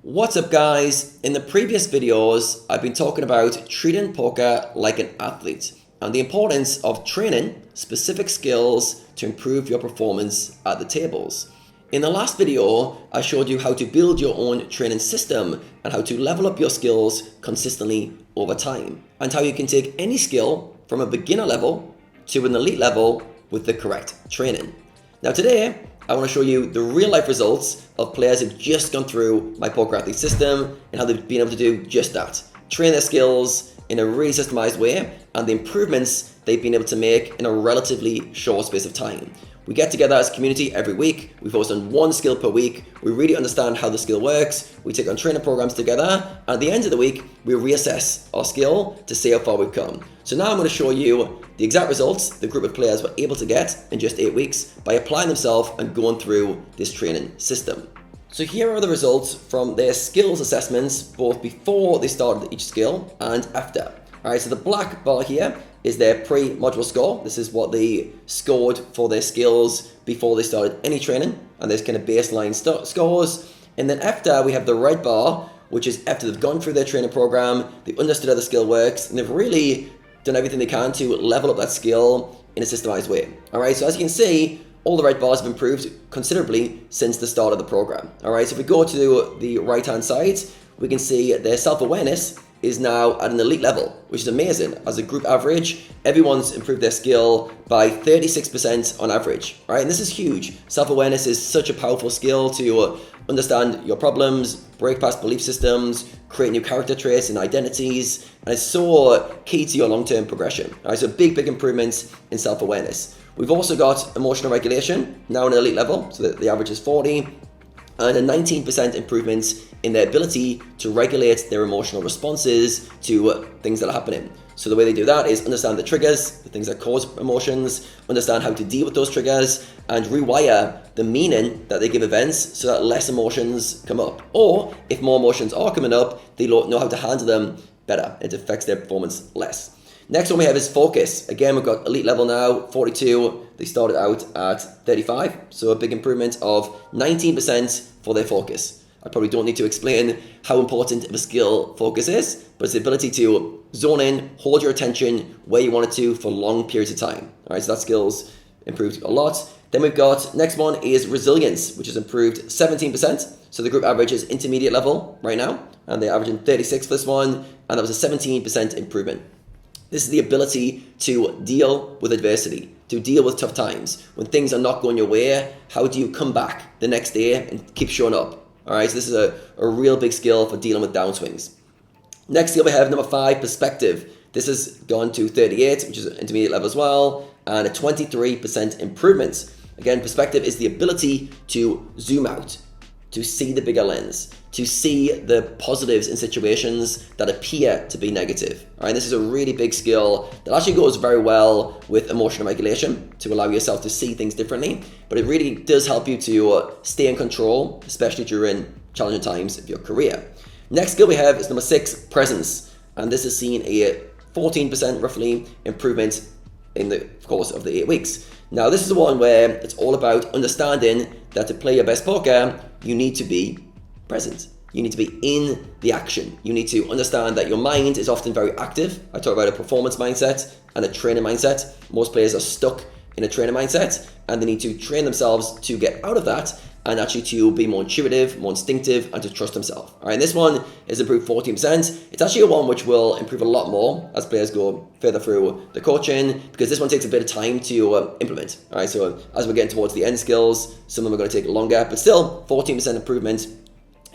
What's up guys? In the previous videos, I've been talking about treating poker like an athlete and the importance of training specific skills to improve your performance at the tables. In the last video, I showed you how to build your own training system and how to level up your skills consistently over time, and how you can take any skill from a beginner level to an elite level with the correct training. Now today, I want to show you the real life results of players who've just gone through my Poker Athlete system and how they've been able to do just that. Train their skills in a really systemized way and the improvements they've been able to make in a relatively short space of time. We get together as a community every week. We focus on one skill per week. We really understand how the skill works. We take on training programs together. And at the end of the week, we reassess our skill to see how far we've come. So now I'm going to show you the exact results the group of players were able to get in just 8 weeks by applying themselves and going through this training system. So here are the results from their skills assessments, both before they started each skill and after. All right, so the black bar here is their pre-module score. This is what they scored for their skills before they started any training, and there's kind of baseline scores. And then after, we have the red bar, which is after they've gone through their training program, they've understood how the skill works, and they've really done everything they can to level up that skill in a systemized way. All right, so as you can see, all the red bars have improved considerably since the start of the program. All right, so if we go to the right-hand side, we can see their self-awareness is now at an elite level, which is amazing. As a group average, everyone's improved their skill by 36% on average, right? And this is huge. Self-awareness is such a powerful skill to understand your problems, break past belief systems, create new character traits and identities, and it's so key to your long-term progression. All right, so big improvements in self-awareness. We've also got emotional regulation, now an elite level, so the average is 40, and a 19% improvement in their ability to regulate their emotional responses to things that are happening. So the way they do that is understand the triggers, the things that cause emotions, understand how to deal with those triggers, and rewire the meaning that they give events so that less emotions come up. Or if more emotions are coming up, they know how to handle them better. It affects their performance less. Next one we have is focus. Again, we've got elite level now, 42. They started out at 35, so a big improvement of 19% for their focus. I probably don't need to explain how important of a skill focus is, but it's the ability to zone in, hold your attention where you want it to for long periods of time. All right, so that skill's improved a lot. Then we've got, next one is resilience, which has improved 17%. So the group average is intermediate level right now, and they're averaging 36 for this one, and that was a 17% improvement. This is the ability to deal with adversity, to deal with tough times. When things are not going your way, how do you come back the next day and keep showing up? All right, so this is a real big skill for dealing with downswings. Next skill we have, number 5, perspective. This has gone to 38, which is an intermediate level as well, and a 23% improvement. Again, perspective is the ability to zoom out, to see the bigger lens, to see the positives in situations that appear to be negative. All right, this is a really big skill that actually goes very well with emotional regulation to allow yourself to see things differently, but it really does help you to stay in control, especially during challenging times of your career. Next skill we have is number 6, presence, and this has seen a 14% roughly improvement in the course of the 8 weeks. Now this is the one where it's all about understanding that to play your best poker, you need to be present. You need to be in the action. You need to understand that your mind is often very active. I talk about a performance mindset and a training mindset. Most players are stuck in a training mindset and they need to train themselves to get out of that and actually to be more intuitive, more instinctive, and to trust themselves. All right, and this one is improved 14%. It's actually a one which will improve a lot more as players go further through the coaching, because this one takes a bit of time to implement. All right, so as we're getting towards the end skills, some of them are going to take longer, but still 14% improvement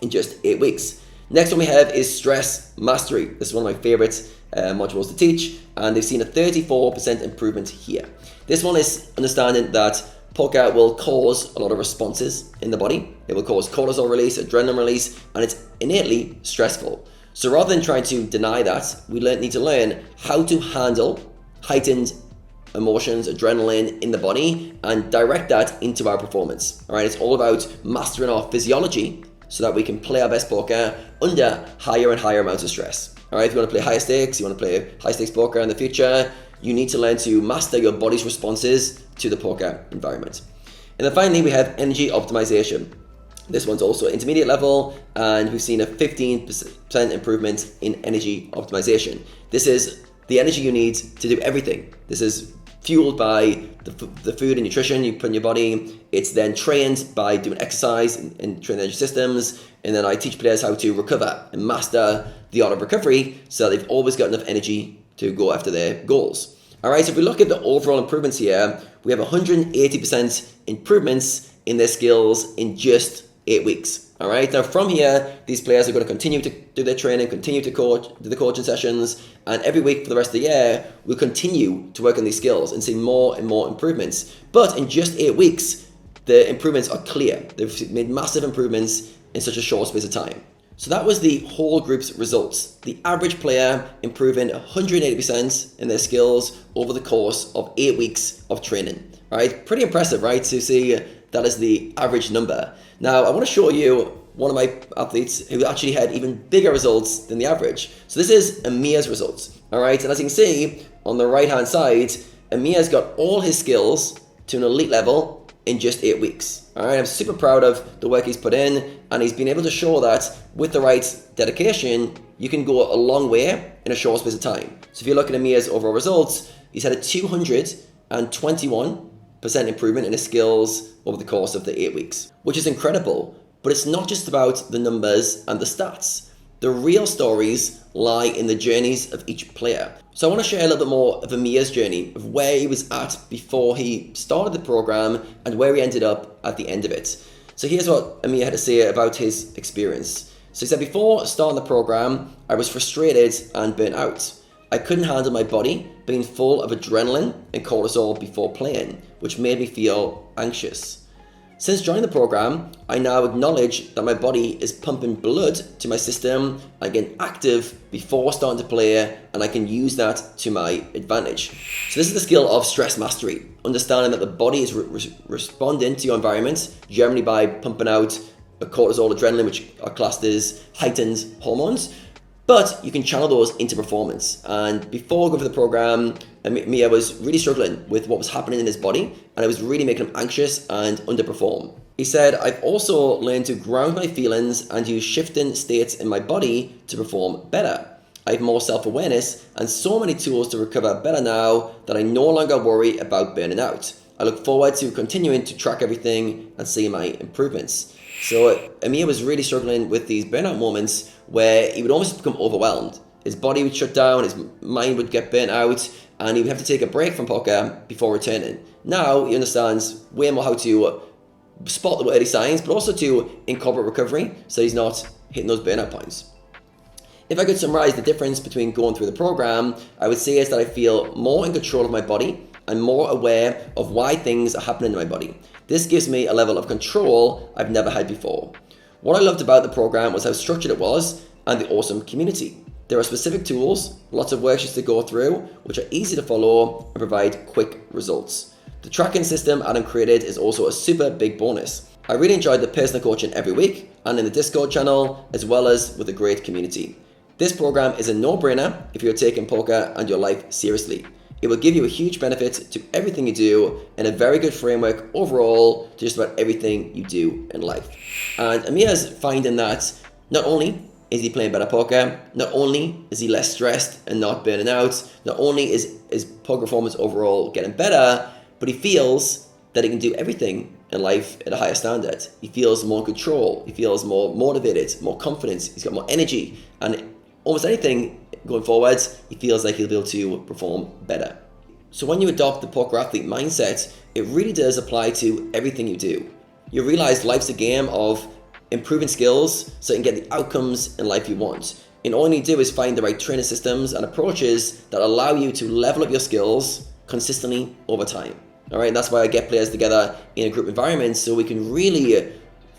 in just 8 weeks. Next one we have is stress mastery. This is one of my favorite modules to teach, and they've seen a 34% improvement here. This one is understanding that poker will cause a lot of responses in the body. It will cause cortisol release, adrenaline release, and it's innately stressful. So rather than trying to deny that, we need to learn how to handle heightened emotions, adrenaline in the body, and direct that into our performance. All right, it's all about mastering our physiology so that we can play our best poker under higher and higher amounts of stress. All right, if you want to play higher stakes, you want to play high stakes poker in the future, you need to learn to master your body's responses to the poker environment. And then finally, we have energy optimization. This one's also intermediate level, and we've seen a 15% improvement in energy optimization. This is the energy you need to do everything. This is fueled by the food and nutrition you put in your body. It's then trained by doing exercise and training energy systems. And then I teach players how to recover and master the art of recovery so that they've always got enough energy to go after their goals. All right, so if we look at the overall improvements here, we have 180% improvements in their skills in just 8 weeks. All right, now from here, these players are going to continue to do their training, continue to do the coaching sessions, and every week for the rest of the year, we'll continue to work on these skills and see more and more improvements. But in just 8 weeks, the improvements are clear. They've made massive improvements in such a short space of time. So that was the whole group's results. The average player improving 180% in their skills over the course of 8 weeks of training. All right, pretty impressive, right? To see that is the average number. Now, I want to show you one of my athletes who actually had even bigger results than the average. So this is Amir's results, all right? And as you can see on the right-hand side, Amir's got all his skills to an elite level in just 8 weeks, all right? I'm super proud of the work he's put in, and he's been able to show that with the right dedication, you can go a long way in a short space of time. So if you look at Amir's overall results, he's had a 221% improvement in his skills over the course of the 8 weeks, which is incredible. But it's not just about the numbers and the stats. The real stories lie in the journeys of each player. So I want to share a little bit more of Amir's journey, of where he was at before he started the program and where he ended up at the end of it. So here's what Amir had to say about his experience. So he said, before starting the program, I was frustrated and burnt out. I couldn't handle my body being full of adrenaline and cortisol before playing, which made me feel anxious. Since joining the program, I now acknowledge that my body is pumping blood to my system. I get active before starting to play, and I can use that to my advantage. So this is the skill of stress mastery, understanding that the body is responding to your environment, generally by pumping out cortisol, adrenaline, which are classed as heightened hormones. But you can channel those into performance. And before going for the program, Amir was really struggling with what was happening in his body, and it was really making him anxious and underperform. He said, I've also learned to ground my feelings and use shifting states in my body to perform better. I have more self-awareness and so many tools to recover better now that I no longer worry about burning out. I look forward to continuing to track everything and see my improvements. So Amir was really struggling with these burnout moments where he would almost become overwhelmed. His body would shut down, his mind would get burnt out, and he would have to take a break from poker before returning. Now he understands way more how to spot the early signs, but also to incorporate recovery so he's not hitting those burnout points. If I could summarize the difference between going through the program, I would say is that I feel more in control of my body and more aware of why things are happening in my body. This gives me a level of control I've never had before. What I loved about the program was how structured it was and the awesome community. There are specific tools, lots of worksheets to go through, which are easy to follow and provide quick results. The tracking system Adam created is also a super big bonus. I really enjoyed the personal coaching every week and in the Discord channel, as well as with a great community. This program is a no-brainer if you're taking poker and your life seriously. It will give you a huge benefit to everything you do and a very good framework overall to just about everything you do in life. And Amir is finding that not only is he playing better poker, not only is he less stressed and not burning out, not only is his poker performance overall getting better, but he feels that he can do everything in life at a higher standard. He feels more in control, he feels more motivated, more confidence, he's got more energy, and almost anything going forward, he feels like he'll be able to perform better. So when you adopt the poker athlete mindset, it really does apply to everything you do. You realize life's a game of improving skills so you can get the outcomes in life you want. And all you need to do is find the right training systems and approaches that allow you to level up your skills consistently over time. All right, and that's why I get players together in a group environment so we can really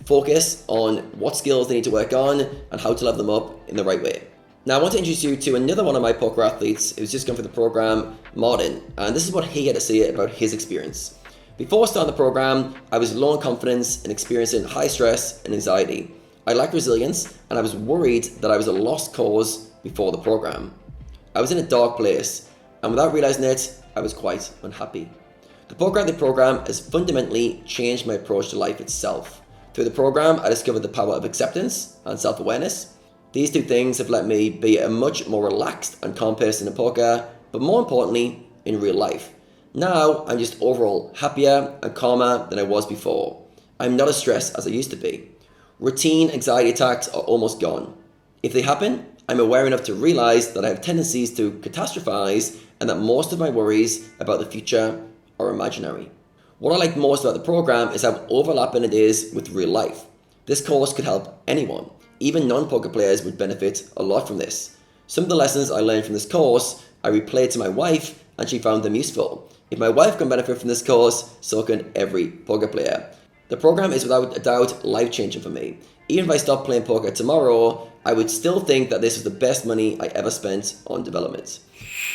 focus on what skills they need to work on and how to level them up in the right way. Now I want to introduce you to another one of my poker athletes who's just gone through the program, Martin, and this is what he had to say about his experience. Before starting the program, I was low in confidence and experiencing high stress and anxiety. I lacked resilience and I was worried that I was a lost cause before the program. I was in a dark place, and without realizing it, I was quite unhappy. The poker athlete program has fundamentally changed my approach to life itself. Through the program, I discovered the power of acceptance and self-awareness. These two things have let me be a much more relaxed and calm person in poker, but more importantly, in real life. Now, I'm just overall happier and calmer than I was before. I'm not as stressed as I used to be. Routine anxiety attacks are almost gone. If they happen, I'm aware enough to realize that I have tendencies to catastrophize and that most of my worries about the future are imaginary. What I like most about the program is how overlapping it is with real life. This course could help anyone. Even non-poker players would benefit a lot from this. Some of the lessons I learned from this course, I replayed to my wife and she found them useful. If my wife can benefit from this course, so can every poker player. The program is without a doubt life-changing for me. Even if I stopped playing poker tomorrow, I would still think that this was the best money I ever spent on development.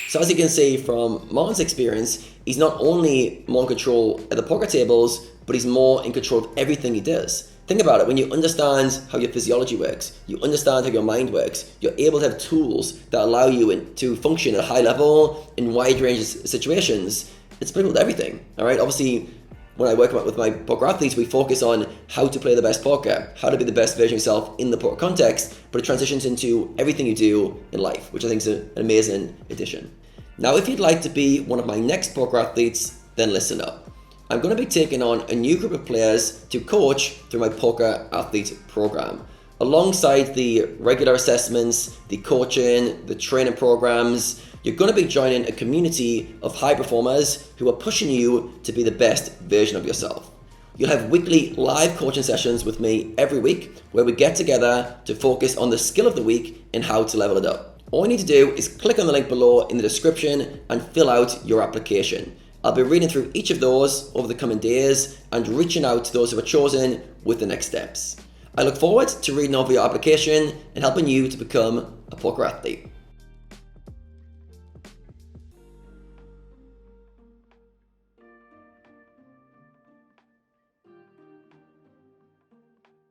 So as you can see from Martin's experience, he's not only more in control at the poker tables, but he's more in control of everything he does. Think about it, when you understand how your physiology works, you understand how your mind works, you're able to have tools that allow you to function at a high level in wide range of situations. It's applicable to everything, all right? Obviously, when I work with my poker athletes, we focus on how to play the best poker, how to be the best version of yourself in the poker context, but it transitions into everything you do in life, which I think is an amazing addition. Now, if you'd like to be one of my next poker athletes, then listen up. I'm going to be taking on a new group of players to coach through my poker athlete program. Alongside the regular assessments, the coaching, the training programs, you're going to be joining a community of high performers who are pushing you to be the best version of yourself. You'll have weekly live coaching sessions with me every week where we get together to focus on the skill of the week and how to level it up. All you need to do is click on the link below in the description and fill out your application. I'll be reading through each of those over the coming days and reaching out to those who are chosen with the next steps. I look forward to reading over your application and helping you to become a poker athlete.